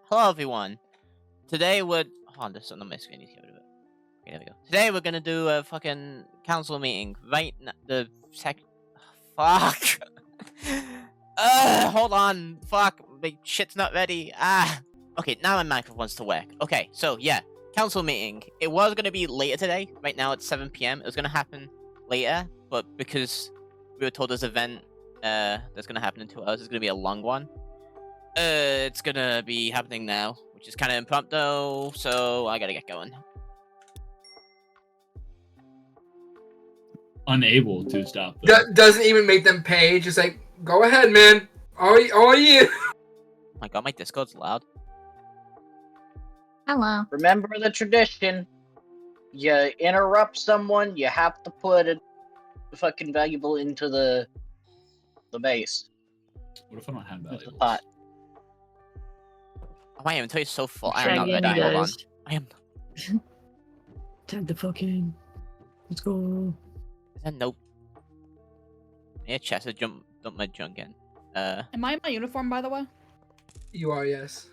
Hello everyone. Today we're this on my screen. Okay, there we go. Today we're gonna do a fucking council meeting. Right now, fuck. Hold on. Fuck. My shit's not ready. Okay, now my microphone wants to work. Okay, so yeah, council meeting. It was gonna be later today. Right now it's 7 PM. It was gonna happen later, but because we were told this event that's gonna happen in 2 hours, it's gonna be a long one. It's gonna be happening now, which is kind of impromptu, so I gotta get going. Unable to stop them. Doesn't even make them pay, just like, go ahead, man. All you. Oh my god, my Discord's loud. Hello. Remember the tradition. You interrupt someone, you have to put a fucking valuable into the base. What if I don't have valuables? Oh, my inventory is so full. I am not ready. Hold on. I am. Time to fucking. Let's go. Is that nope? Yeah, chest. Dump my junk in. Am I in my uniform, by the way? You are, yes.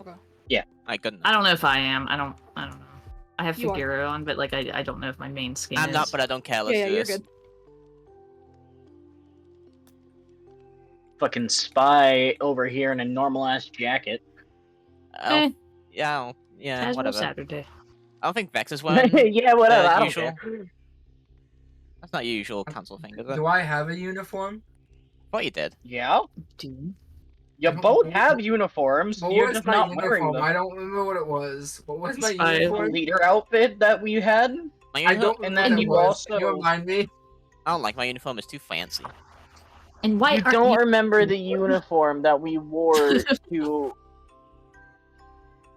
Okay. Yeah. I couldn't. I don't know if I am. I don't know. I have You figure on, but like I don't know if my main skin I'm is. not, but I don't care. Let's do you're this. good. Fucking spy over here in a normal ass jacket. Yeah, yeah, Casual whatever. Saturday. I don't think Vex is wearing. Yeah, whatever. I don't usual. care. That's not your usual council thing, is it? Do I have a uniform? I thought you did. Yeah. Dude. You both have uniforms. What You're was just my not uniform? wearing them. I don't remember what it was. What was my Spy. uniform? Leader outfit that we had. My I don't And remember then what it you was. also- Can you remind me? I don't like my uniform. It's too fancy. And why You aren't don't you? remember the uniform that we wore to.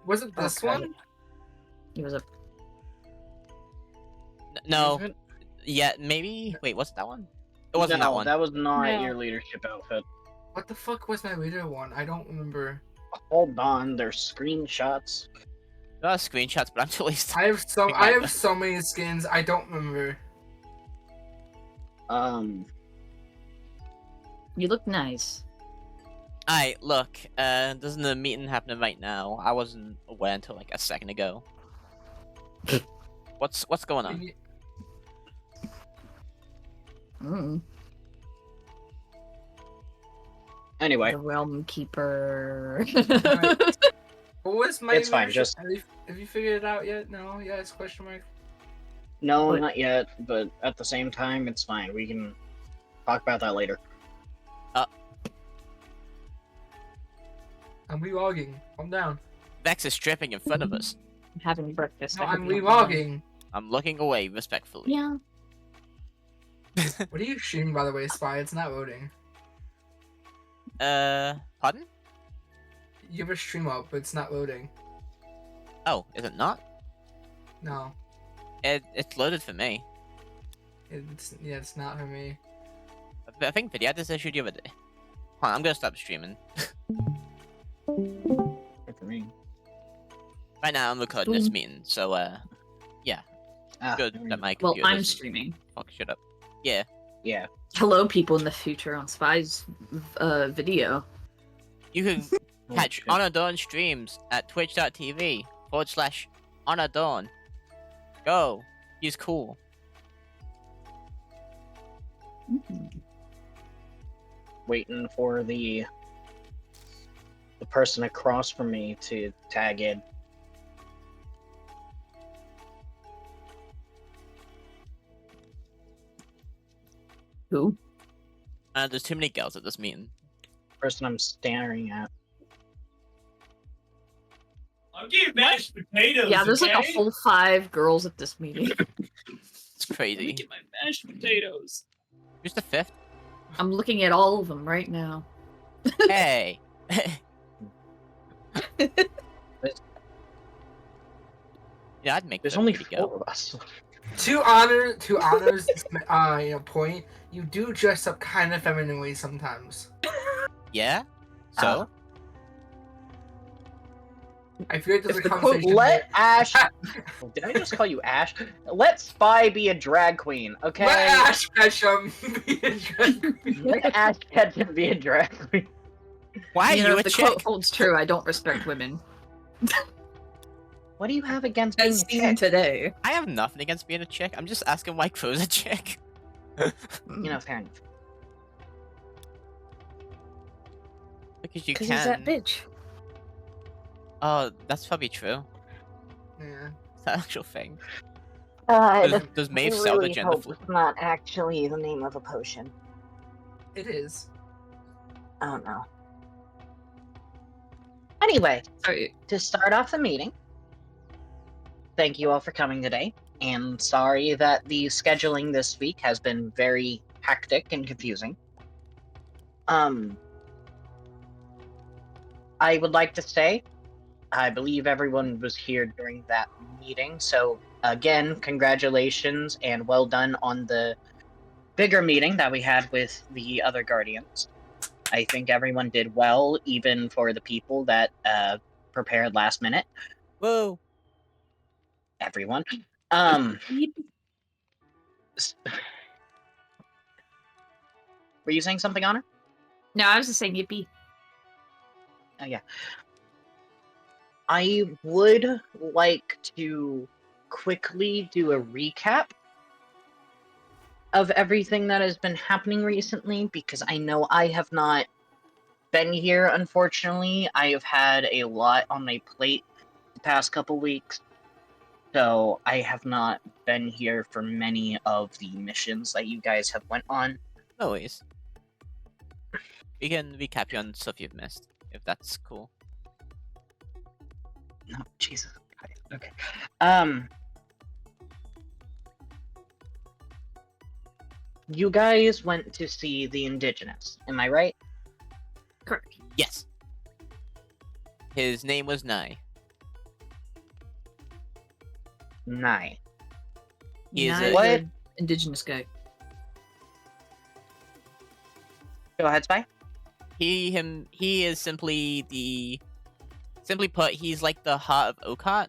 Was it this Okay. one? He was a. No. Yeah, maybe. Wait, what's that one? It wasn't that one. That was not No. your leadership outfit. What the fuck was my leader one? I don't remember. Hold on, there's screenshots. There are screenshots, but I'm too lazy. I have so many skins. I don't remember. You look nice. Alright, look. There's a meeting happening right now. I wasn't aware until like a second ago. What's going on? Mm. Anyway, The Realm Keeper. What was my? It's fine, leadership? just- Have you figured it out yet? No. Yes? Question mark. no, What? not yet, but at the same time, it's fine. We can talk about that later. I'm relogging. Calm down. Vex is stripping in front of us. I'm having breakfast. No, I hope I'm you don't mind. relogging. I'm looking away respectfully. Yeah. What are you streaming, by the way, Spy? It's not loading. Pardon? You have a stream up, but it's not loading. Oh, is it not? No. It's loaded for me. It's not for me. I think Vidiaphae this issued the other day. Hold on, I'm gonna stop streaming. For me. Right now, I'm recording this meeting, so yeah. Good that my Well, computer I'm doesn't streaming. fuck shit up. Yeah. Yeah. Hello, people in the future on Spy's video. You can catch Honor Dawn streams at twitch.tv/Honor Dawn. Go. He's cool. Waiting for the person across from me to tag in. Who? There's too many girls at this meeting. Person I'm staring at. I'll give you mashed potatoes. Yeah, there's like a okay? whole 5 girls at this meeting. It's Let me crazy. get my mashed potatoes. Who's the fifth? I'm looking at all of them right now. Hey. Yeah, I'd make There's that only pretty 4 go. of us. To honors, point. You do dress up kind of femininely sometimes. Yeah? So? I feel like there's a If the quote, conversation. let Ash. Did I just call you Ash? Let Spy be a drag queen, okay? Let Ash Ketchum be a drag queen. Let Ash Ketchum be a drag queen. Why are you you know, a if the chick? quote holds true, I don't respect women. What do you have against being As a seen chick? today. I have nothing against being a chick. I'm just asking why Crow's a chick. You know, fair enough. Because you Because can. he's that bitch. Oh, that's probably true. Yeah. It's an actual thing. God, Does I Maeve sell the really gender hope flu? it's not actually the name of a potion. It is. Oh no. Anyway, Sorry. to start off the meeting, thank you all for coming today, and sorry that the scheduling this week has been very hectic and confusing. I would like to say, I believe everyone was here during that meeting, so again, congratulations and well done on the bigger meeting that we had with the other Guardians. I think everyone did well, even for the people that prepared last minute. Whoa. Everyone. Were you saying something, Honor? No, I was just saying yippee. Oh, yeah. I would like to quickly do a recap of everything that has been happening recently, because I know I have not been here, unfortunately. I have had a lot on my plate the past couple weeks, so I have not been here for many of the missions that you guys have went on. No worries. We can recap you on stuff you've missed, if that's cool. No, Jesus Christ. Okay. You guys went to see the Indigenous, am I right? Correct. Yes. His name was Nye. Nine. He is Not a- What? the indigenous guy. Go ahead, Spy. He is simply put, he's like the heart of Okart,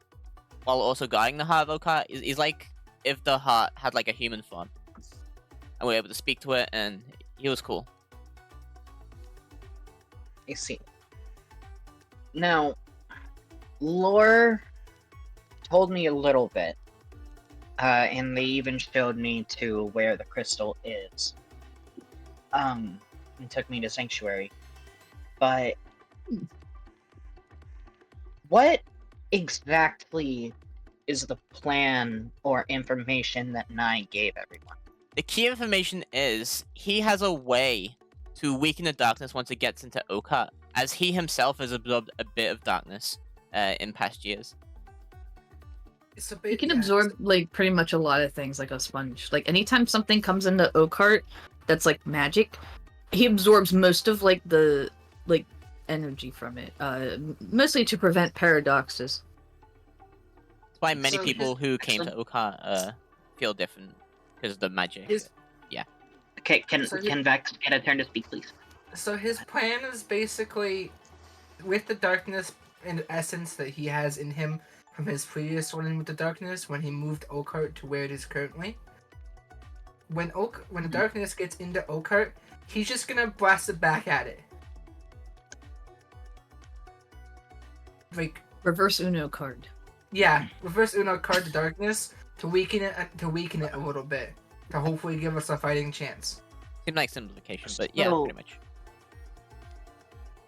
while also guarding the heart of Okart. He's like if the heart had like a human form, and we were able to speak to it, and he was cool. I see. Now, lore told me a little bit, and they even showed me to where the crystal is. And took me to Sanctuary. But what exactly is the plan or information that Nye gave everyone? The key information is he has a way to weaken the darkness once it gets into Okart, as he himself has absorbed a bit of darkness in past years. It's a He bit. can yeah, absorb like pretty much a lot of things like a sponge. Like anytime something comes into Okart that's like magic, he absorbs most of like the energy from it. Mostly to prevent paradoxes. That's why many So people his- who came to Okart feel different because of the magic. His- Okay, can So Vex get a turn to speak, please? So his plan is basically, with the darkness and essence that he has in him from his previous running with the darkness when he moved Okart to where it is currently. When the darkness gets into Okart, he's just gonna blast it back at it. Like, Reverse Uno card. yeah, reverse Uno card the darkness to weaken it a little bit, to hopefully give us a fighting chance. Seemed like simplification, but yeah, So- pretty much.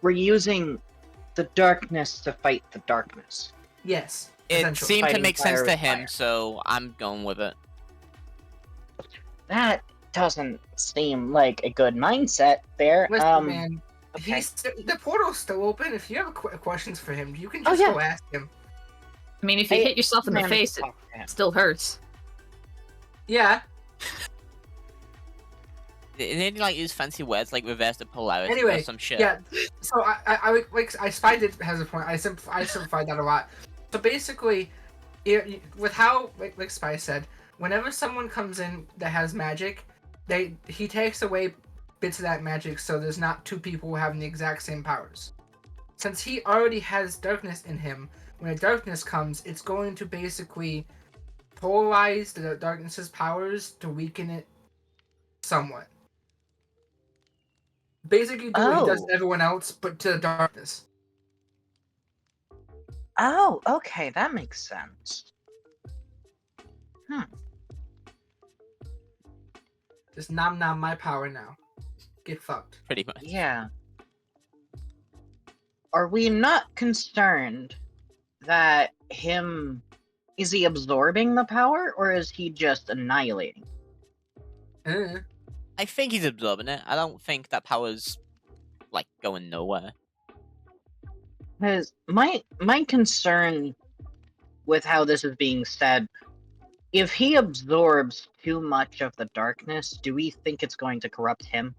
We're using the darkness to fight the darkness. Yes, It essentially. seemed to Fighting make sense fire to with him, fire. so I'm going with it. That doesn't seem like a good mindset there. Listen, man, okay. the portal's still open. If you have questions for him, you can Oh, just yeah. go ask him. I mean, if you Hey, hit yourself in the man, face, it talk to him. still hurts. Yeah. They didn't like use fancy words like reverse the polarity or Anyway, some shit. yeah. So I spied it has a point. I simplified that a lot. So basically, with how like Spy said, whenever someone comes in that has magic, he takes away bits of that magic, so there's not two people having the exact same powers. Since he already has darkness in him, when the darkness comes, it's going to basically polarize the darkness's powers to weaken it somewhat. Basically, do what he does to Oh. everyone else, but to the darkness. Oh, okay, that makes sense. Just nom nom my power now. Get fucked. Pretty much. Yeah. Are we not concerned that is he absorbing the power, or is he just annihilating? I think he's absorbing it. I don't think that power's, like, going nowhere. Because my concern with how this is being said, if he absorbs too much of the darkness, do we think it's going to corrupt him?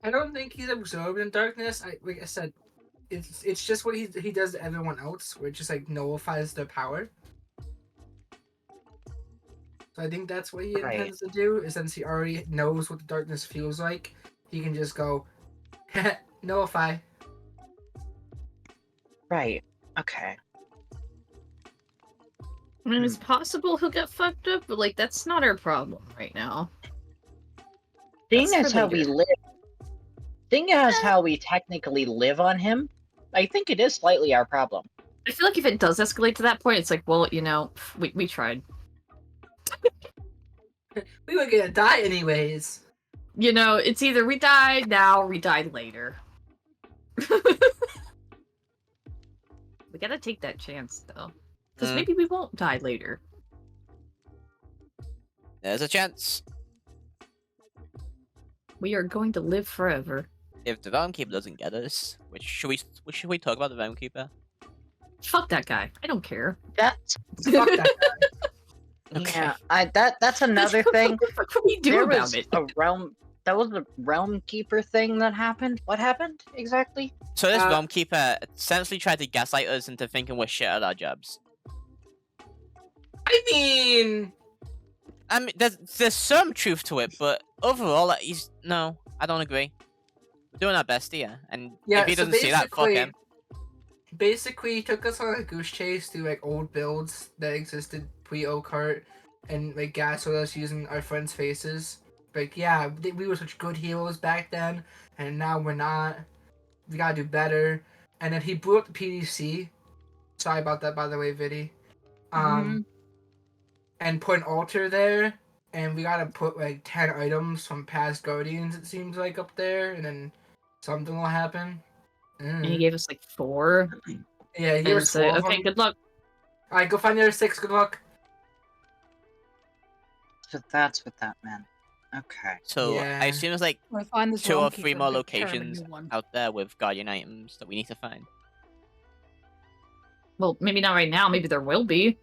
I don't think he's absorbing darkness. Like I said, it's just what he does to everyone else, where it just like nullifies their power. So I think that's what he intends to do. Is since he already knows what the darkness feels like, he can just go nullify. Right. Okay. I mean, it's possible he'll get fucked up, but like that's not our problem right now. Seeing as how we live, seeing as how we technically live on him, I think it is slightly our problem. I feel like if it does escalate to that point, it's like, well, you know, we tried. We were gonna die anyways. You know, it's either we died now or we died later. We gotta take that chance, though. Because maybe we won't die later. There's a chance. We are going to live forever. If the Realm Keeper doesn't get us, should we talk about the Realm Keeper? Fuck that guy. I don't care. That's Fuck that guy. Okay. Yeah. That's another thing. What can we do about it? That was a Realm Keeper thing that happened. What happened exactly? So this Realm Keeper essentially tried to gaslight us into thinking we're shit at our jobs. I mean, there's some truth to it, but overall, I don't agree. We're doing our best here, and if he doesn't see that, fuck him. Basically, he took us on a goose chase through like old builds that existed pre-Okart, and like gaslit us using our friends' faces. Like, yeah, we were such good heroes back then, and now we're not. We gotta do better. And then he blew up the PDC. Sorry about that, by the way, Vidi. And put an altar there, and we gotta put like 10 items from past Guardians, it seems like, up there, and then something will happen. And he gave us like 4. Yeah, he gave us 4 of okay, them. good luck. Alright, go find the other 6, good luck. So that's what that meant. Okay. So Yeah. I assume there's like When I find this 2 or Realm 3 Keeper, more I'm gonna determine a locations new one. out there with Guardian items that we need to find. Well, maybe not right now. Maybe there will be.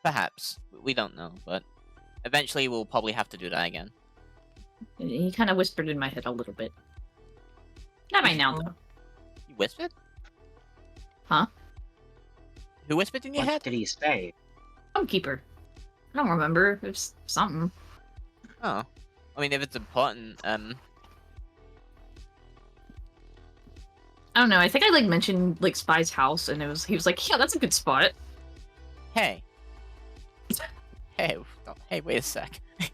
Perhaps. We don't know, but eventually we'll probably have to do that again. He kind of whispered in my head a little bit. Not right now, though. You whispered? Huh? Who whispered in your What head? did he say? Homekeeper. I don't remember. It was something. Oh. I mean, if it's important, I don't know. I think I like mentioned like Spy's house, and he was like, "Yeah, that's a good spot." hey. Hey, wait a sec. Don't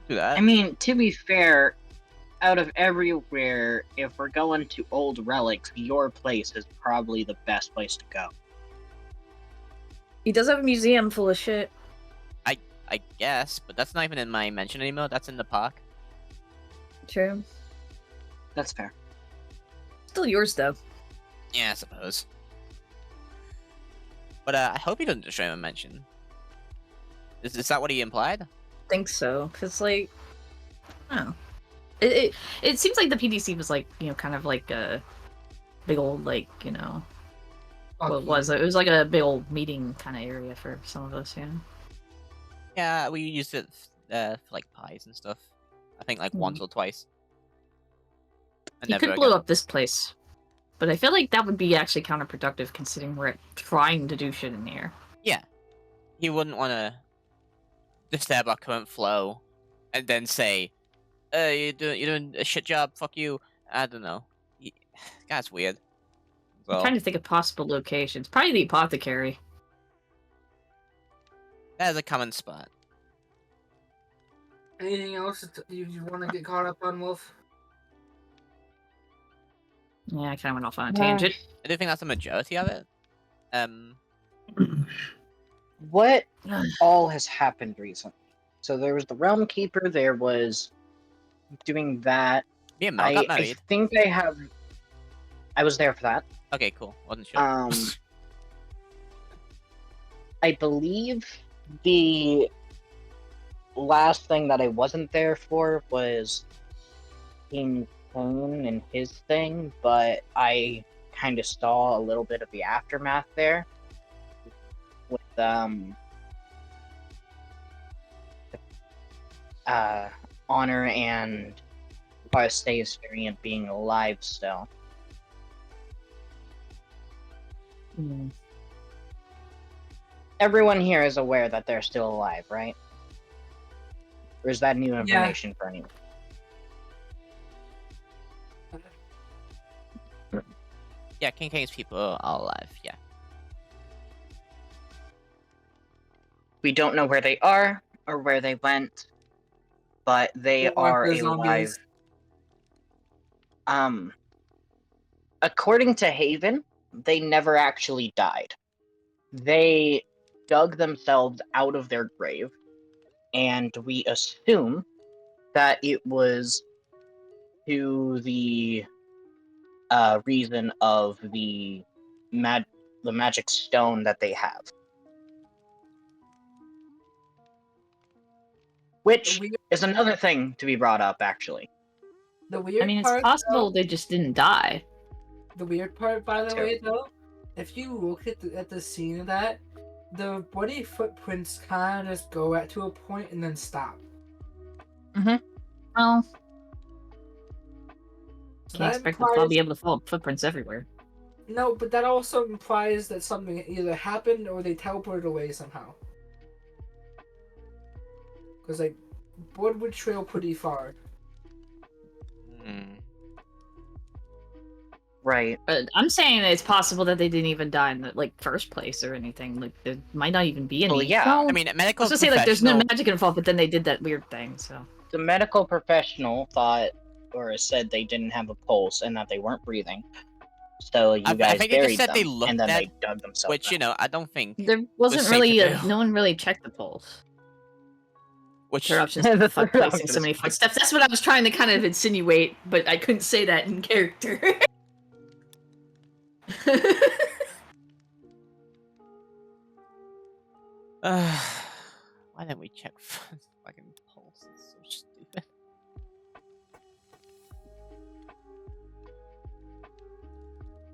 do that. I mean, to be fair, out of everywhere, if we're going to old relics, your place is probably the best place to go. He does have a museum full of shit. I guess, but that's not even in my mention anymore. That's in the park. True. That's fair. Still yours, though. Yeah, I suppose. But I hope he doesn't destroy my mention. Is that what he implied? Think so, because like, I don't know. It seems like the PDC was like, you know, kind of like a big old like, you know, what was it? It was like a big old meeting kind of area for some of us, yeah. Yeah, we used it for like pies and stuff. I think like once or twice. He could blow up this place, but I feel like that would be actually counterproductive considering we're trying to do shit in here. Yeah, he wouldn't want to disturb our current flow, and then say, you're doing a shit job. Fuck you." I don't know. That's weird. So, I'm trying to think of possible locations. Probably the apothecary. that is a common spot. Anything else that you want to get caught up on, Wolf? Yeah, I kind of went off on a tangent. I do think that's the majority of it. What all has happened recently? So there was the Realm Keeper. There was doing that. Me and Mel got married. I think I have. I was there for that. Okay, cool. Wasn't sure. I believe the last thing that I wasn't there for was King Kone and his thing, but I kind of saw a little bit of the aftermath there with Honor and Arceus variant being alive still. Everyone here is aware that they're still alive, right? Or is that new information for anyone? Yeah, King King's people are alive, yeah. We don't know where they are or where they went, but they are alive. According to Haven, they never actually died. They dug themselves out of their grave, and we assume that it was to the reason of the magic stone that they have. Which is another thing to be brought up, actually. The weird I mean, part, it's possible though, they just didn't die. the weird part, by the Too. way, though, if you look at the scene of that, the bloody footprints kind of just go to a point and then stop. Well, So can't that expect them to implies be able to follow footprints everywhere. no, but that also implies that something either happened or they teleported away somehow. Because like, blood would trail pretty far. Right. But I'm saying that it's possible that they didn't even die in the first place or anything. Like there might not even be any. Well, yeah. Well, I mean, a I medical was gonna say there's no professional- magic involved, but then they did that weird thing. So The medical professional thought or said they didn't have a pulse and that they weren't breathing. So you I guys think they just buried said them, they looked and then dead, they dug themselves which, out. I don't think there wasn't safe really to do. no one really checked the pulse. Which Their options The for third placing option so is many fuck. footsteps. That's what I was trying to kind of insinuate, but I couldn't say that in character. why didn't we check fucking pulse? It's so stupid.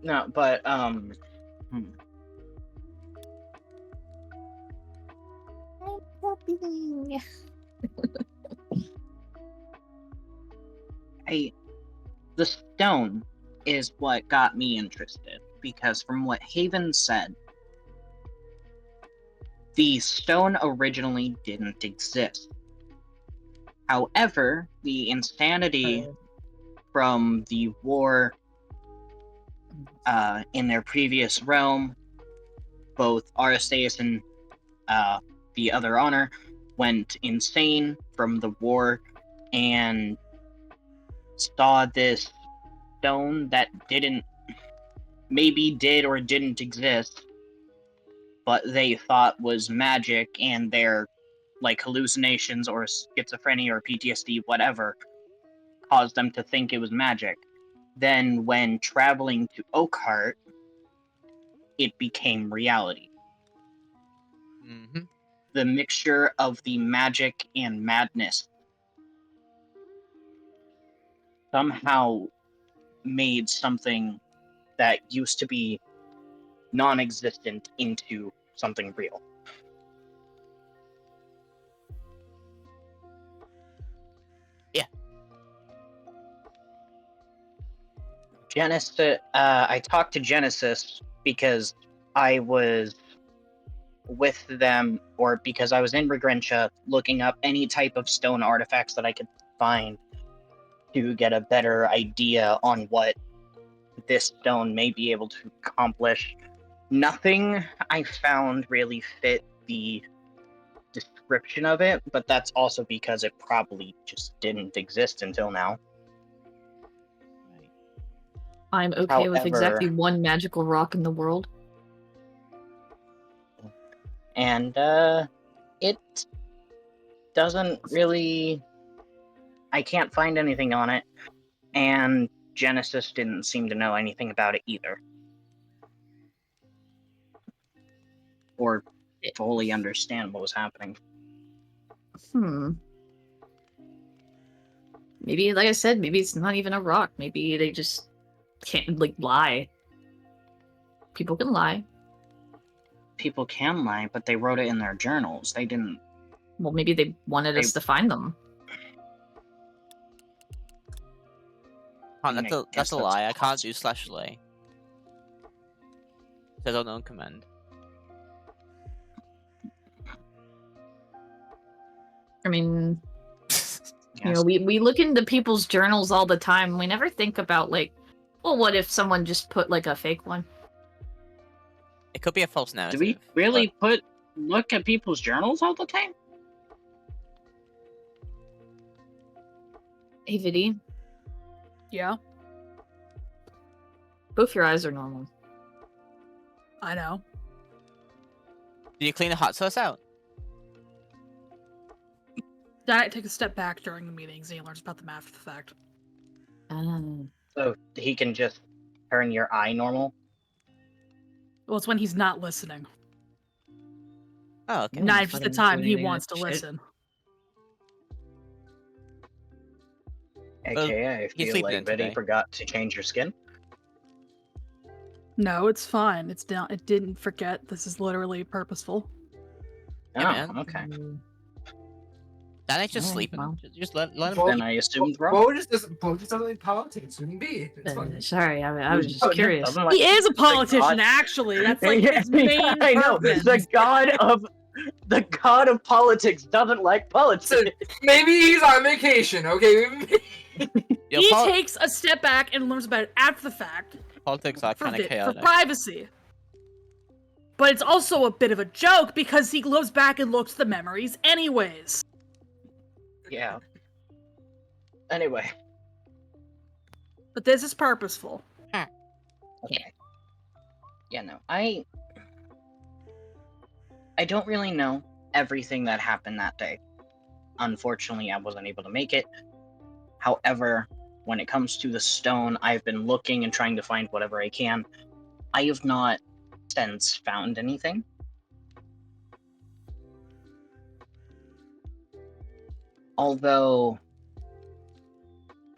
No, but the stone is what got me interested, because from what Haven said, the stone originally didn't exist. However, the insanity from the war in their previous realm, both Arceus and the other Honor went insane from the war and saw this stone that maybe did or didn't exist, but they thought was magic, and their hallucinations or schizophrenia or PTSD, whatever, caused them to think it was magic. Then when traveling to Oakhart, it became reality. Mm-hmm. The mixture of the magic and madness somehow made something that used to be non-existent into something real. Yeah. Genesis. I talked to Genesis because I was with them, or because I was in Regrentia looking up any type of stone artifacts that I could find to get a better idea on what this stone may be able to accomplish. Nothing I found really fit the description of it, but that's also because it probably just didn't exist until now. I'm okay with exactly However- one magical rock in the world. And it doesn't really. I can't find anything on it, and Genesis didn't seem to know anything about it either, or fully understand what was happening. Maybe, like I said, maybe it's not even a rock. Maybe they just can't, like, lie. People can lie. People can lie, but they wrote it in their journals. They didn't. Well, maybe they wanted us to find them. That's a lie. I can't do /lay. Says unknown command. I mean, you know, we look into people's journals all the time, and we never think about, like, well, what if someone just put, like, a fake one? It could be a false narrative. Do we really look at people's journals all the time? Hey, Vidi, Yeah, both your eyes are normal. I know. Did you clean the hot sauce out? That take a step back during the meetings and he learns about them after the fact. So he can just turn your eye normal? Well, it's when he's not listening. Oh, okay. 90% of the time he doing wants that to shit. listen. AKA, I he's feel sleeping like in Betty today. forgot to change your skin. No, it's fine. It's not. It didn't forget. This is literally purposeful. Oh, man. okay. Dani's just Alright, sleeping. well. Just let him Well, Then be. I assumed wrong. Bo just doesn't like politics. Wouldn't be. It's fine. Sorry, I was just Oh, yeah, curious. doesn't like- He is a the politician, god- actually. That's like his main I know. purpose. The god of politics doesn't like politics. Maybe he's on vacation. Okay. Yo, He takes a step back and learns about it after the fact politics are for, kind of for chaotic. privacy. But it's also a bit of a joke because he goes back and looks at the memories anyways. Yeah. Anyway. But this is purposeful. Okay. Yeah, no. I don't really know everything that happened that day. Unfortunately, I wasn't able to make it. However, when it comes to the stone, I've been looking and trying to find whatever I can. I have not since found anything. Although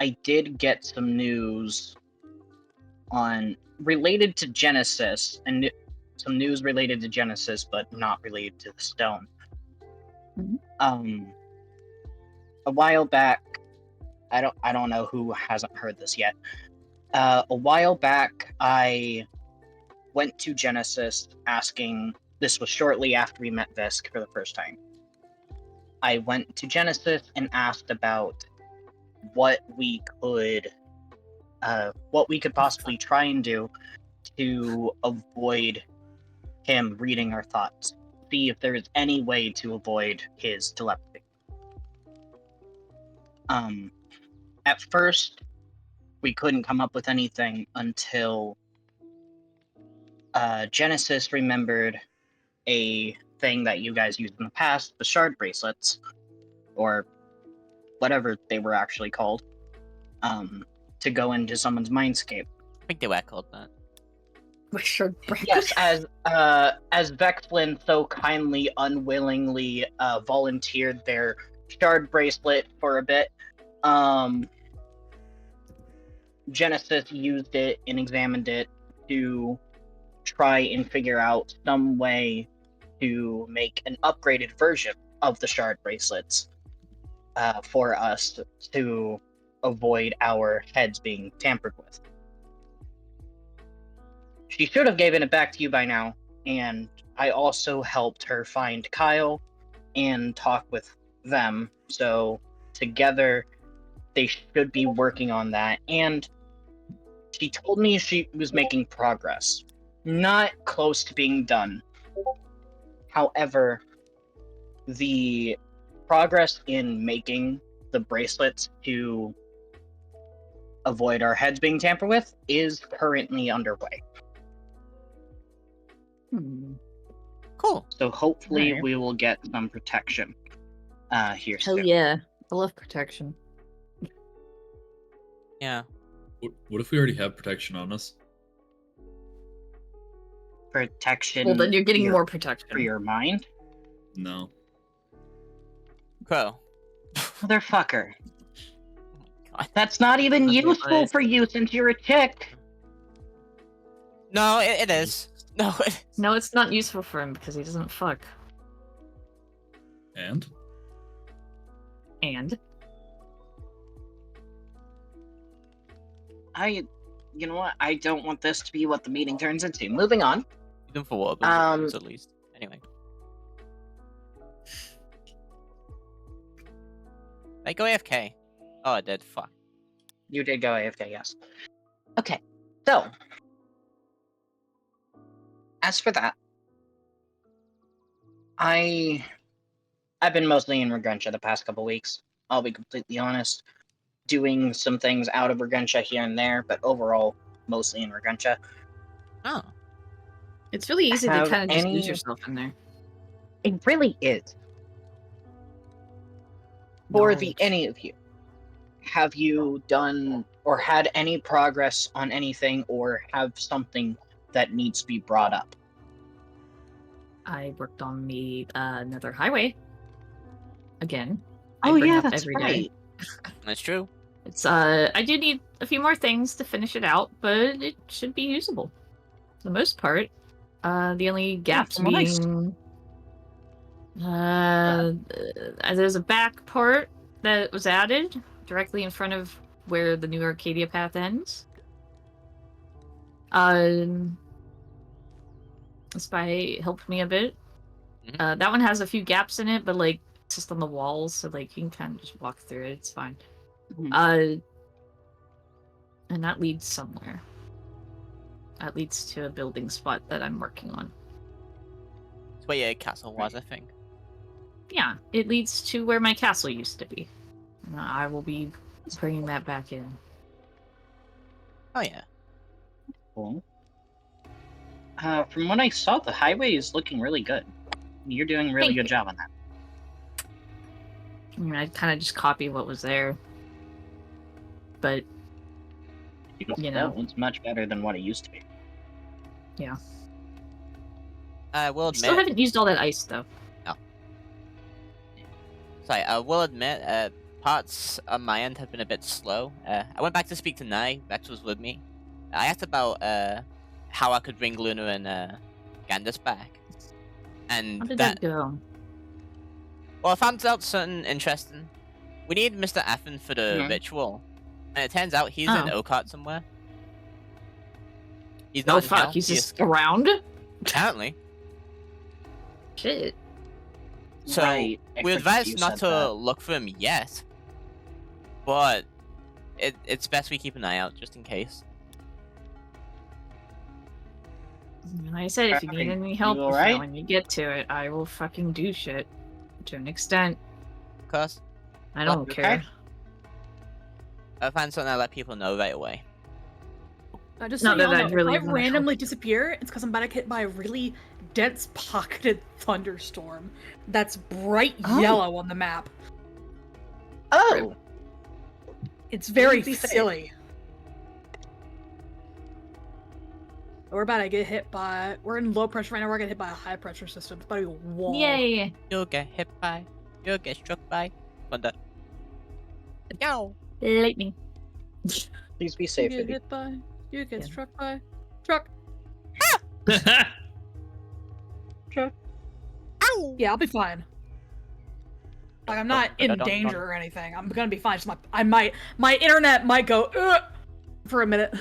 I did get some news related to Genesis, and some news related to Genesis, but not related to the stone. Mhm. A while back, I don't know who hasn't heard this yet. A while back, I went to Genesis asking. This was shortly after we met Vesk for the first time. I went to Genesis and asked about what we could possibly try and do to avoid him reading our thoughts. See if there is any way to avoid his telepathy. At first, we couldn't come up with anything until Genesis remembered a thing that you guys used in the past, the shard bracelets, or whatever they were actually called, to go into someone's mindscape. I think they were called that. Sure. Yes, as Vexlin so kindly, unwillingly volunteered their shard bracelet for a bit, Genesis used it and examined it to try and figure out some way to make an upgraded version of the shard bracelets for us to avoid our heads being tampered with. She should have given it back to you by now, and I also helped her find Kyle and talk with them, so together they should be working on that, and she told me she was making progress. Not close to being done. However, the progress in making the bracelets to avoid our heads being tampered with is currently underway. Cool. So hopefully Right. we will get some protection here Hell soon. yeah. I love protection. Yeah. What if we already have protection on us? Protection Well, then you're getting your- more for protection. your mind? No. Crow. Motherfucker. God. That's not even Okay, useful but- for you since you're a chick. No, it is. No, No, it's not useful for him because he doesn't fuck. And? And You know what? I don't want this to be what the meeting turns into. Moving on. even for what? At least. Anyway. Hey, go AFK. Oh, I did. Fuck. You did go AFK, yes. Okay, so as for that, I've been mostly in Regentia the past couple weeks. I'll be completely honest, doing some things out of Regentia here and there, but overall, mostly in Regentia. Oh. it's really easy to Have kind of just lose any- yourself in there. It really is. For the Knowledge. any of you, have you done or had any progress on anything, or have something that needs to be brought up? I worked on the another highway. Again. Oh I bring yeah, up that's every day. right. That's true. It's I do need a few more things to finish it out, but it should be usable. For the most part. The only gaps from what I s- being there's a back part that was added directly in front of where the new Arcadia path ends. Spy helped me a bit. Mhm. That one has a few gaps in it, but like it's just on the walls, so like you can kind of just walk through it. It's fine. Mhm. And that leads somewhere. That leads to a building spot that I'm working on. It's where your castle was, I think. Yeah, it leads to where my castle used to be. And I will be bringing that back in. Oh yeah. Cool. From what I saw, the highway is looking really good. You're doing a really Thank good you. job on that. I mean, I kind of just copied what was there. But, You know. It's much better than what it used to be. I will I still admit. haven't used all that ice, though. Sorry, I will admit, parts on my end have been a bit slow. I went back to speak to Nai. Vex was with me. I asked about how I could bring Luna and Gandus back, and How did that go? well, I found out something interesting. We need Mr. Affin for the Mhm. ritual, and it turns out he's Oh. in Okart somewhere. He's Oh not in fuck, hell. he's He just is- around? apparently. Shit. So Right, I we forgot advise you not said to that. look for him yet, but it's best we keep an eye out just in case. Like I said, if you need Alright, any help you with that alright? when you get to it, I will fucking do shit. To an extent. Of course, I Well, don't okay. care. I find something I let people know right away. Just Not so that y'all I'd know, really if I wanna help. randomly disappear, it's because I'm about to get hit by a really dense pocketed thunderstorm that's bright Oh. yellow on the map. Oh, It's very be safe. silly. We're about to get hit by. We're in low pressure right now. We're getting hit by a high pressure system. It's about to be a wall. Yay! You'll get hit by. You'll get struck by. Thunder. Yow. Lightning. please be You safe, get Vivi. hit by. You get Yeah. struck by. Truck. Ow! Yeah, I'll be fine. Like I'm not in danger or anything. I'm gonna be fine. Just my internet might go for a minute.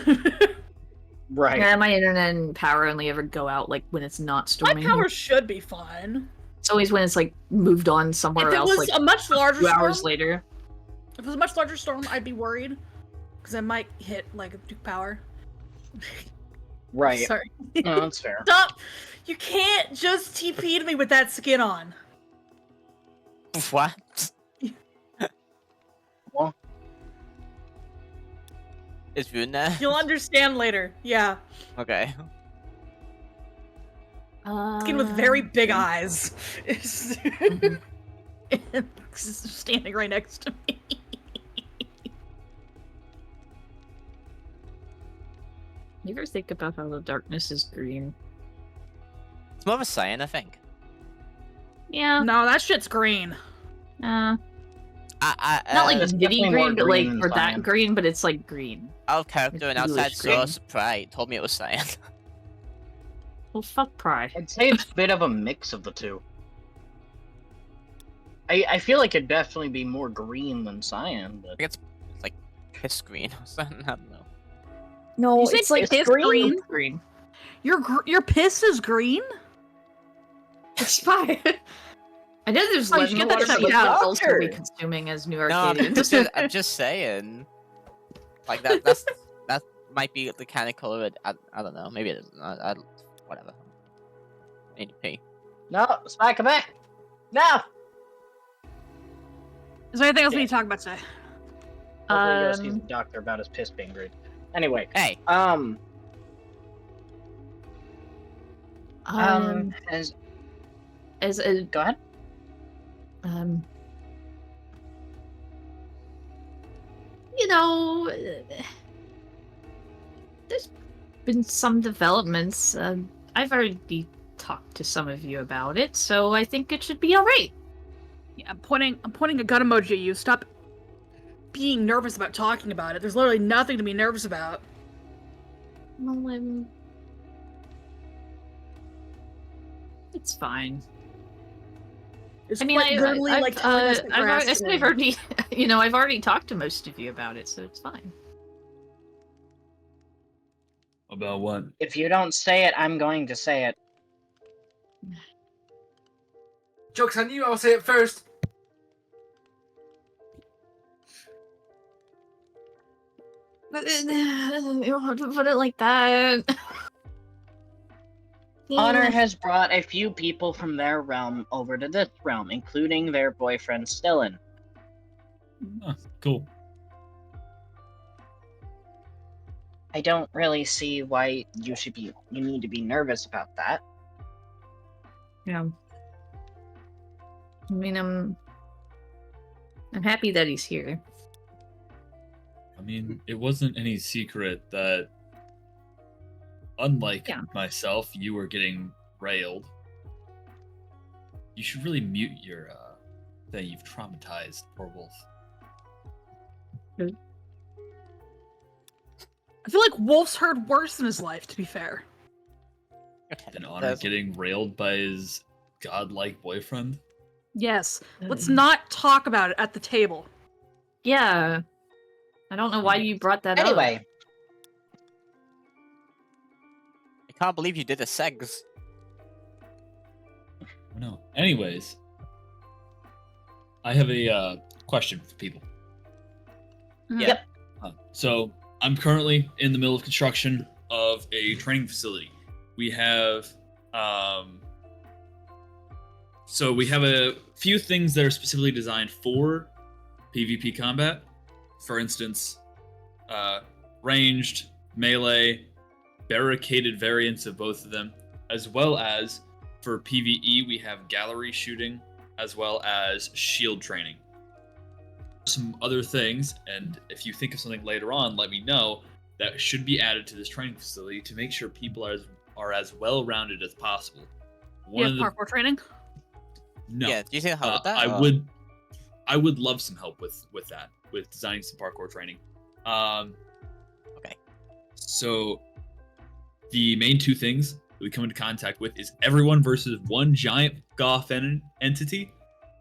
Right. Yeah, my internet and power only ever go out like when it's not My storming. power should be fine. It's always when it's like moved on somewhere If it else, was like a much larger 2 storm, hours later. if it was a much larger storm, I'd be worried because I might hit like a Duke power. Right. Sorry. No, that's fair. Stop! You can't just TP to me with that skin on. What? Well, Is Rune there? You'll understand later. Yeah. Okay. Skin with very big eyes. Standing right next to me. You ever think about how the darkness is green? It's more of a cyan, I think. Yeah. No, that shit's green. Not like it's Diddy definitely more green, but green like than or that cyan. green, but it's like green. Out of character and outside Bluish green. source, Pride told me it was cyan. Well, fuck Pry. I'd say it's a bit of a mix of the two. I feel like it'd definitely be more green than cyan, but I think it's like piss green or something. I don't know. No, You said it's like piss green. green? Your piss is green? It's fine. I know there's Oh, you lead should in get the that water, checked but out. we're also be consuming as new No, Arcadians. I'm just saying. Like that might be the kind of color. I don't know. Maybe it isn't. Whatever. I need to pee. no, Spike, come back. No. Is there anything else we Yeah. need to talk about today? Hopefully he goes see the doctor about his piss being green. Anyway, Hey, as as a go ahead. you know, there's been some developments. I've already talked to some of you about it, so I think it should be all right. Yeah, I'm pointing a gun emoji at you. Stop being nervous about talking about it. There's literally nothing to be nervous about. Well, it's fine. It's I mean, quite literally like telling us that I've grass is green. already, I've already talked to most of you about it, so it's fine. About what? If you don't say it, I'm going to say it. Joke's on you, I'll say it first. You don't have to put it like that. Honor has brought a few people from their realm over to this realm, including their boyfriend Stillin. Huh, cool. I don't really see why you need to be nervous about that. Yeah. I mean, I'm happy that he's here. I mean, it wasn't any secret that, unlike myself, you were getting railed. You should really mute your thing. You've traumatized poor Wolf. I feel like Wolf's heard worse in his life, to be fair. And Honor getting railed by his godlike boyfriend. Yes. Let's not talk about it at the table. Yeah. I don't know why you brought that up. Anyway, I can't believe you did a segs. No. Anyways, I have a question for people. Yeah. Yep. So I'm currently in the middle of construction of a training facility. We have so we have a few things that are specifically designed for PvP combat. For instance, ranged, melee, barricaded variants of both of them, as well as for PvE we have gallery shooting, as well as shield training. Some other things, and if you think of something later on, let me know, that should be added to this training facility to make sure people are as well-rounded as possible. Parkour training? No. Yeah, do you see how with that? I would love some help with that, with designing some parkour training. Okay. So the main two things that we come into contact with is everyone versus one giant goth entity,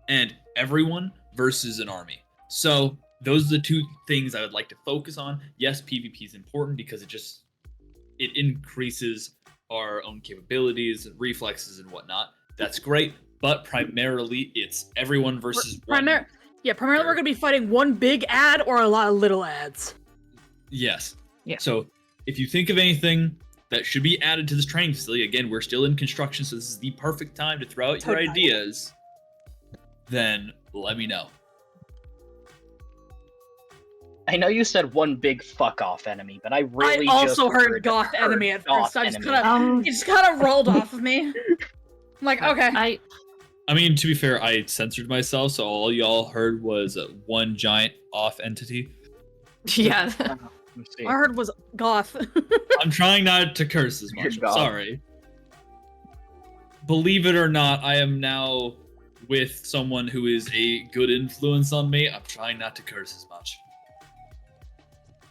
and everyone versus an army. So those are the two things I would like to focus on. Yes, PvP is important because it increases our own capabilities and reflexes and whatnot. That's great, but primarily it's everyone versus one. Primarily we're gonna be fighting one big ad or a lot of little ads. Yes. Yeah. So if you think of anything that should be added to this training facility, again, we're still in construction, so this is the perfect time to throw out your ideas, then let me know. I know you said one big fuck off enemy, but I really I also just heard goth enemy at goth first. I just enemy. kind of, it just kind of rolled off of me. I'm like, okay. I mean, to be fair, I censored myself, so all y'all heard was one giant off entity. Yeah. Let's see. All I heard was goth. I'm trying not to curse as much. I'm God. sorry. Believe it or not, I am now with someone who is a good influence on me. I'm trying not to curse as much.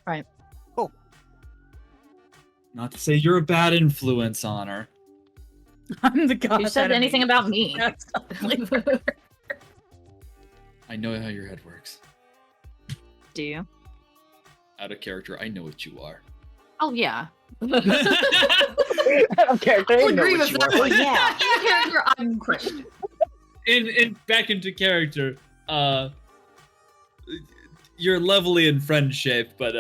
Right. Cool. Not to say you're a bad influence on her. I'm the goth You said enemy. anything about me? I know how your head works. Do you? Out of character, I know what you are. Oh yeah. I don't care. I'll agree with you that are, one. but yeah. In character, I'm Christian. In back into character, you're lovely in friendship, but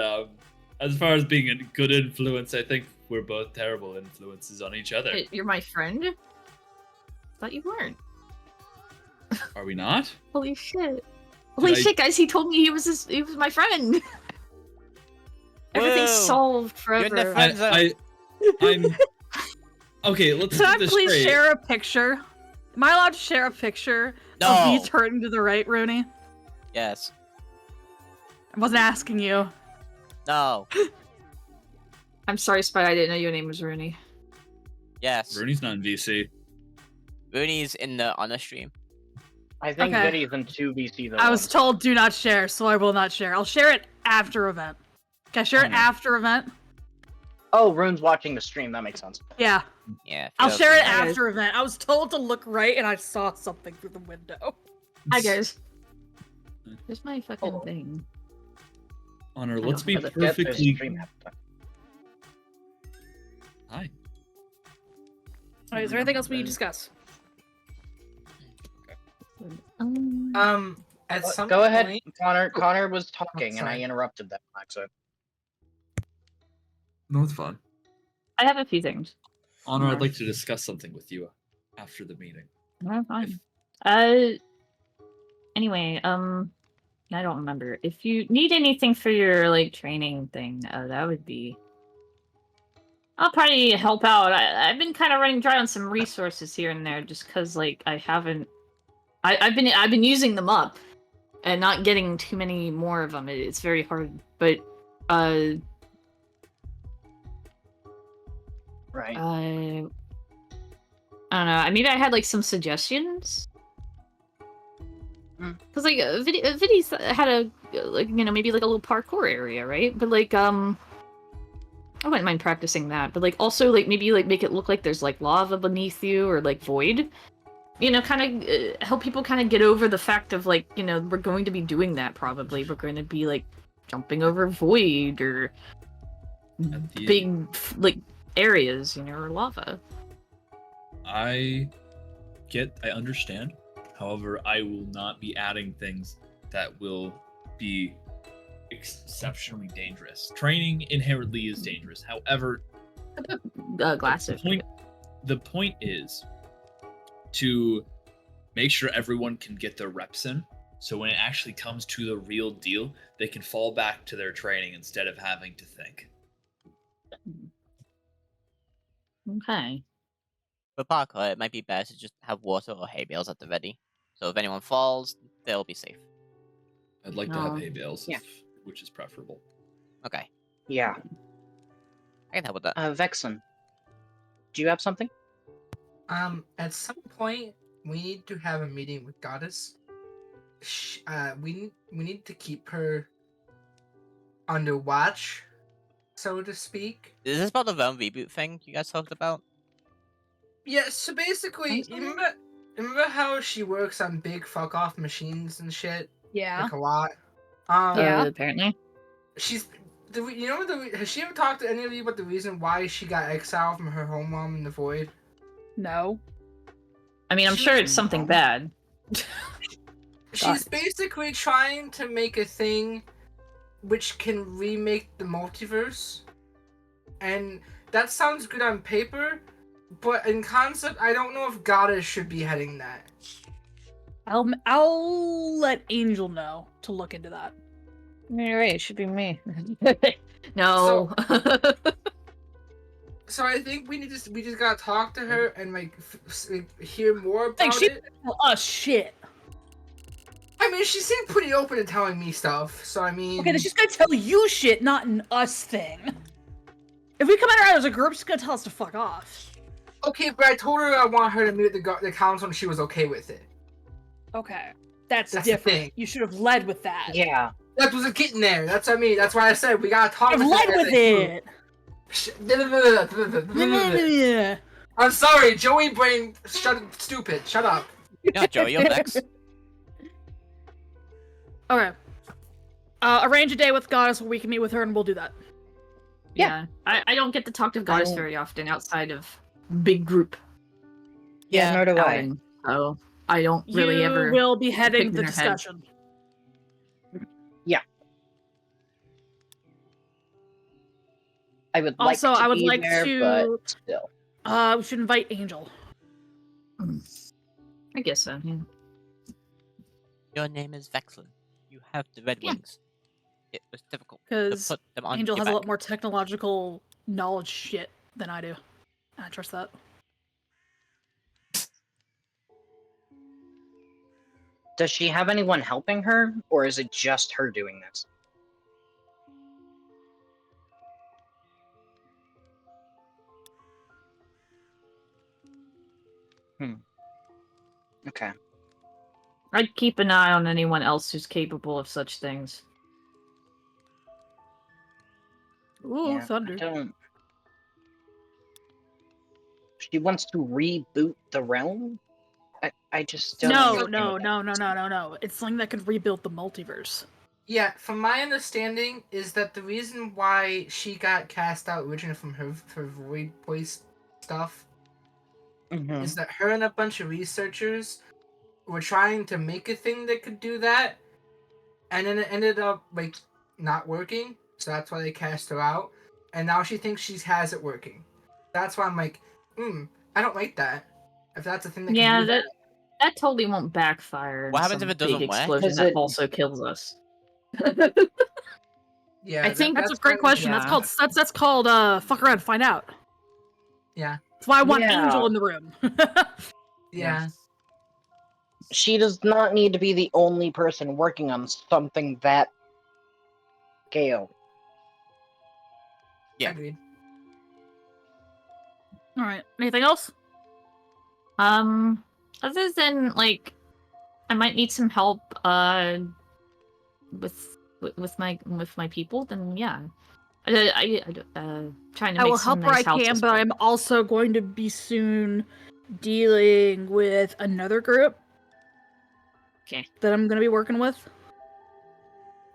as far as being a good influence, I think we're both terrible influences on each other. You're my friend? Thought you weren't. Are we not? Holy shit. Holy shit, guys, he told me he was my friend. Everything's Whoa. solved You're in the forever. friend zone. I'm okay. Let's Can I get this please straight. share a picture? Am I allowed to share a picture No. of me turning to the right, Rooney? Yes. I wasn't asking you. No. I'm sorry, Spy, I didn't know your name was Rooney. Yes. Rooney's not in VC. Rooney's in the honor stream. I think Okay. Vidi's in 2VC though. I was told do not share, so I will not share. I'll share it after event. Can I share it after event? Oh, Rune's watching the stream. That makes sense. Yeah. Yeah. I'll feels share it good. after event. I was told to look right, and I saw something through the window. Hi, guys. Here's my fucking Oh. thing. Honor, I let's don't be have the- Get this perfectly. stream happening. Hi. Alright, is there anything else we need to discuss? At some Go ahead, point, Connor. Connor was talking, and I sorry. interrupted that. So No, it's fine. I have a few things. Honor, I'd like to discuss something with you after the meeting. No, fine. Anyway, I don't remember. If you need anything for your, like, training thing, that would be... I'll probably help out. I've been kind of running dry on some resources here and there, just because, like, I haven't... I've been using them up, and not getting too many more of them. It's very hard, but, right. I don't know. Maybe I had like some suggestions. Because like Vidi's had a like maybe like a little parkour area, right? But like I wouldn't mind practicing that. But like also like maybe like make it look like there's like lava beneath you or like void. Kind of help people kind of get over the fact of like we're going to be doing that probably. We're going to be like jumping over void or big like areas, or lava. I understand. However, I will not be adding things that will be exceptionally dangerous. Training inherently is dangerous. However, Glass the point is to make sure everyone can get their reps in. So when it actually comes to the real deal, they can fall back to their training instead of having to think. Okay. For parkour, it might be better to just have water or hay bales at the ready. So if anyone falls, they'll be safe. I'd like to have hay bales, Yeah. which is preferable. Okay. Yeah. I can help with that. Vexen, do you have something? At some point, we need to have a meeting with Goddess. We need to keep her under watch, so to speak. Is this about the realm reboot thing you guys talked about? Yeah, so basically, you remember how she works on big fuck off machines and shit? Yeah. Like a lot. Yeah. Apparently. Has she ever talked to any of you about the reason why she got exiled from her home realm in the void? No. I mean, I'm sure it's something bad. She's basically trying to make a thing which can remake the multiverse. And that sounds good on paper, but in concept, I don't know if Goddess should be heading that. I'll let Angel know to look into that. You're right. It should be me. No. So I think we just gotta talk to her and like hear more Think about she it. tell us shit. I mean, she seemed pretty open to telling me stuff. So I mean, Okay, then she's gonna tell you shit, not an us thing. If we come at her as a group, she's gonna tell us to fuck off. okay, but I told her I want her to meet the council, and she was okay with it. Okay, that's That's the different. thing. You should have led with that. Yeah. That wasn't getting there. That's what I mean. That's why I said we gotta talk. You to led her with as a it. group. Yeah. I'm sorry, Joey Brain. Stupid. Shut up. Yeah, Joey, you're next. Okay. Arrange a day with Goddess where we can meet with her, and we'll do that. Yeah. I don't get to talk to Goddess very often outside of big group Yeah, nor do I. outing, so I don't really you ever. will be heading pick the in her head. discussion. I would Also, like to I would be like there, to- but still. We should invite Angel. I guess so. Yeah. Your name is Vexlin. You have the red Yeah. wings. It was difficult to Because put them on Angel your has a lot back. more technological knowledge shit than I do. I trust that. Does she have anyone helping her, or is it just her doing this? Okay. I'd keep an eye on anyone else who's capable of such things. Ooh, Yeah, thunder. I don't... She wants to reboot the realm? I just don't... No, understand no, what that no, no, means. no, no, no. It's something that could rebuild the multiverse. Yeah, from my understanding is that the reason why she got cast out originally from her void voice stuff Mhm. is that her and a bunch of researchers were trying to make a thing that could do that, and then it ended up like not working. So that's why they cast her out, and now she thinks she has it working. That's why I'm like, I don't like that. If that's a thing that can Yeah, do that, that totally won't backfire. What in happens some if it doesn't big work? explosion 'Cause that it- also kills us? yeah, I think That's a great fine. question. yeah. That's called fuck around, find out. Yeah, That's why I want Yeah. Angel in the room. yeah. She does not need to be the only person working on something that scale. Yeah. Agreed. All right. Anything else? Other than like, I might need some help with my people. Then yeah, trying to I make will some help where I nice can, houses but for- I'm also going to be soon dealing with another group. Okay. That I'm going to be working with.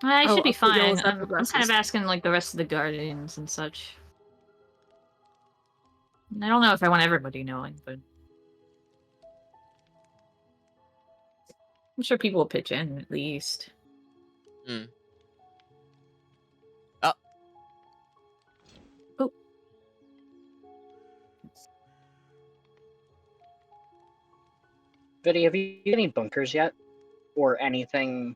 I Oh, should be I'll put you all fine. as that I'm kind progresses. of asking like the rest of the guardians and such. I don't know if I want everybody knowing, but I'm sure people will pitch in at least. Hmm. Viddy, have you any bunkers yet? Or anything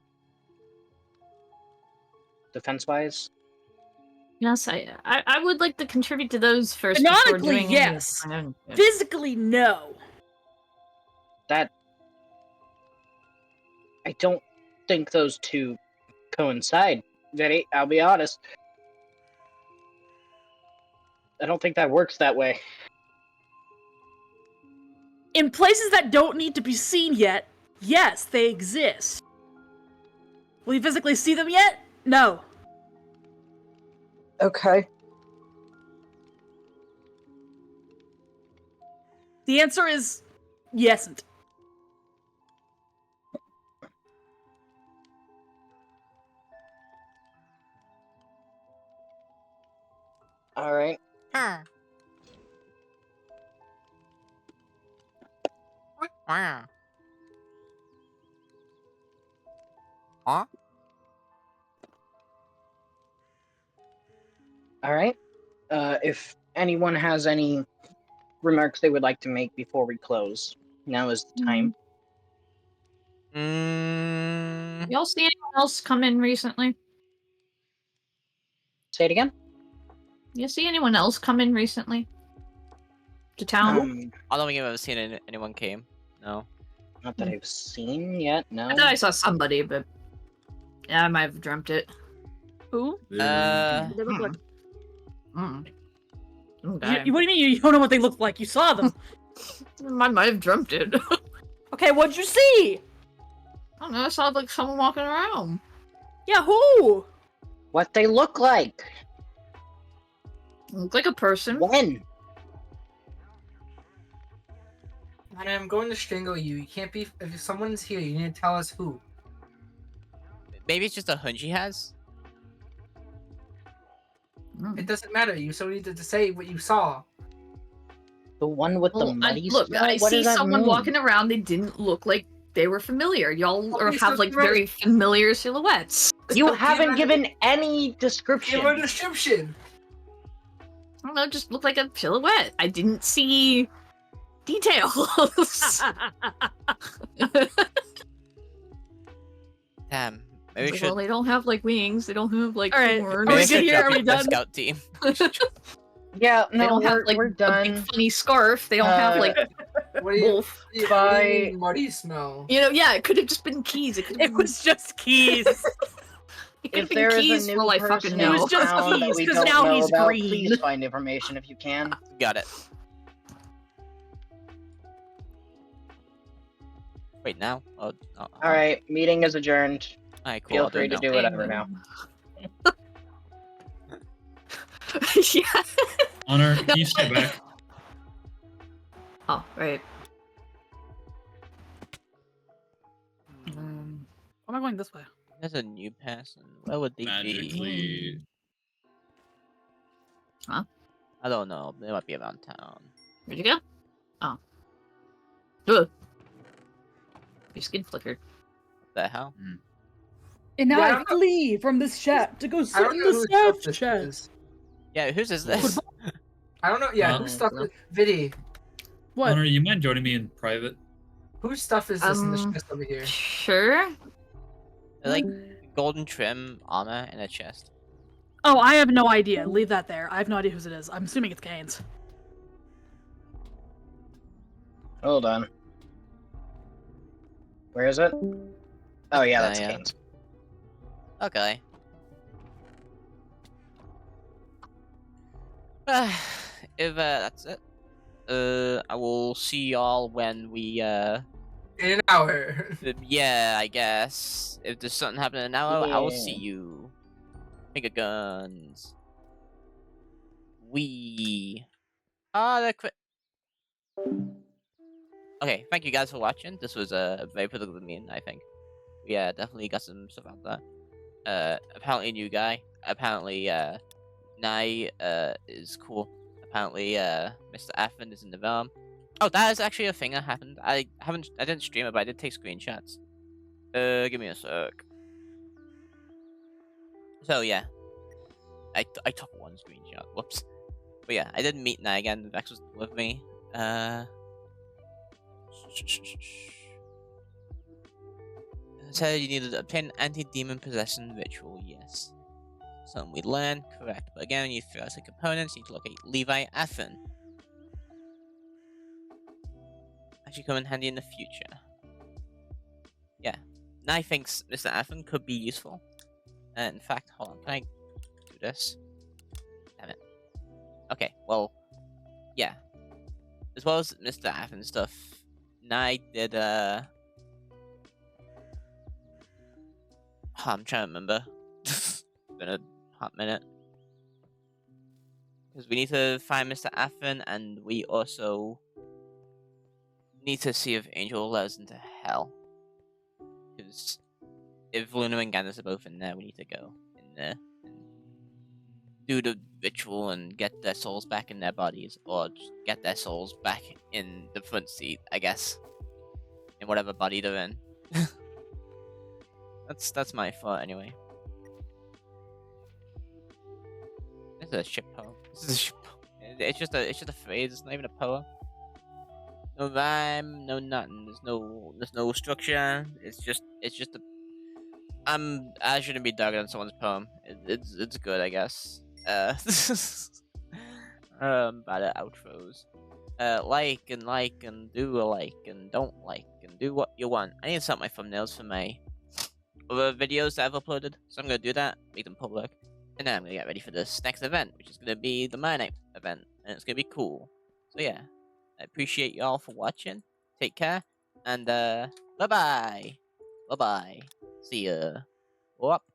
defense-wise? Yes, I would like to contribute to those first before Canonically, doing yes. any of my own. Physically, no. That... I don't think those two coincide, Viddy, I'll be honest. I don't think that works that way. In places that don't need to be seen yet, yes, they exist. Will you physically see them yet? No. Okay. The answer is yesn't. Alright. Huh? Alright. If anyone has any remarks they would like to make before we close, now is the time. Mm, Y'all see anyone else come in recently? Say it again. You see anyone else come in recently? To town? I don't think I've ever seen anyone came. No. Not that I've seen yet. No. I thought I saw somebody, but yeah, I might have dreamt it. Who? There- What they look like? Mm. You, Okay. what do you mean you don't know what they look like? You saw them. I might have dreamt it. Okay, what'd you see? I don't know. I saw like someone walking around. Yeah, who? What they look like? Looked like a person. When? And I'm going to strangle you. You can't be. If someone's here, you need to tell us who. Maybe it's just a hunch he has. Mm. It doesn't matter. You still need to say what you saw. The one with the Well, muddy look, smell? I What see does that someone mean? walking around. They didn't look like they were familiar. Y'all Oh, have like very familiar silhouettes. You Give haven't us- given any description. Give a description. I don't know. Just looked like a silhouette. I didn't see details. Damn. Maybe we Like, should. well, they don't have like wings. They don't have like All right, horns. are Maybe we I good should here? drop Are we you the done? scout team. Yeah, They no, don't have like we're a big done. funny scarf. They don't have like What do you? wolf. What do Bye. you mean muddy smell? You know, yeah, it could have just been keys. It could have It been. was just keys. It could have If been there is keys a for new all I person fucking in It was know. just town that keys, we 'cause don't now know he's about, green. please find information if you can. Got it. Wait, now? Oh, All right, meeting is adjourned. Alright, cool. Feel I'll do free it to now. do whatever now. Yeah. Honor, can you step back? Oh, right. Why am I going this way? There's a new person. Where would they be? Magically. I don't know. They might be around town. Where'd you go? Oh. Ugh. Your skin flickered. What the hell? And now Yeah, I I don't know- flee from this chat to go I sit don't in know the whose stuff south this chat. is. Yeah, whose is this? I don't know. Yeah, Huh? whose stuff? No. Vidi, What? Honor, you mind joining me in private? whose stuff is this in the Um, chest over here? Sure. They're like golden trim armor in a chest. Oh, I have no idea. Leave that there. I have no idea whose it is. I'm assuming it's Kane's. Hold on. Where is it? Oh yeah, that's Yeah. Kane's. Okay. If that's it, I will see y'all when we In an hour. yeah, I guess if there's something happening now, I will Yeah. see you. Finger guns. We they're quit. Okay, thank you guys for watching. This was a very productive meeting, I think. Yeah, definitely got some stuff out there. Apparently a new guy. Apparently, Nai, is cool. Apparently, Mr. Affin is in the realm. Oh, that is actually a thing that happened. I didn't stream it, but I did take screenshots. Give me a sec. So yeah, I took one screenshot. Whoops. But yeah, I did meet Nai again. Vex was with me. So you needed to obtain anti-demon possession ritual. Yes. Something we learned, correct. But again, you throw out components, you need to locate Levi Affin. Actually come in handy in the future. Yeah. Nai thinks Mr. Affin could be useful. In fact, hold on, can I do this? Damn it. Okay, well, yeah. As well as Mr. Affin stuff, Nai did, I'm trying to remember. It's been a hot minute. Because we need to find Mr. Affin, and we also need to see if Angel let us into hell. Because if Luna and Gandalf are both in there, we need to go in there and do the ritual and get their souls back in their bodies, or just get their souls back in the front seat, I guess. In whatever body they're in. That's my thought anyway. This is a shit poem. This is a shit poem. It's just a phrase. It's not even a poem. No rhyme, no nothing. There's no structure. It's just a. I shouldn't be dogging on someone's poem. It's good, I guess. Bad at outros. Like and do a like and don't like and do what you want. I need to set my thumbnails for my other videos that I've uploaded, so I'm gonna do that, make them public, and then I'm gonna get ready for this next event, which is gonna be the Mianite event, and it's gonna be cool. So yeah, I appreciate y'all for watching. Take care, and bye bye, see ya. Up.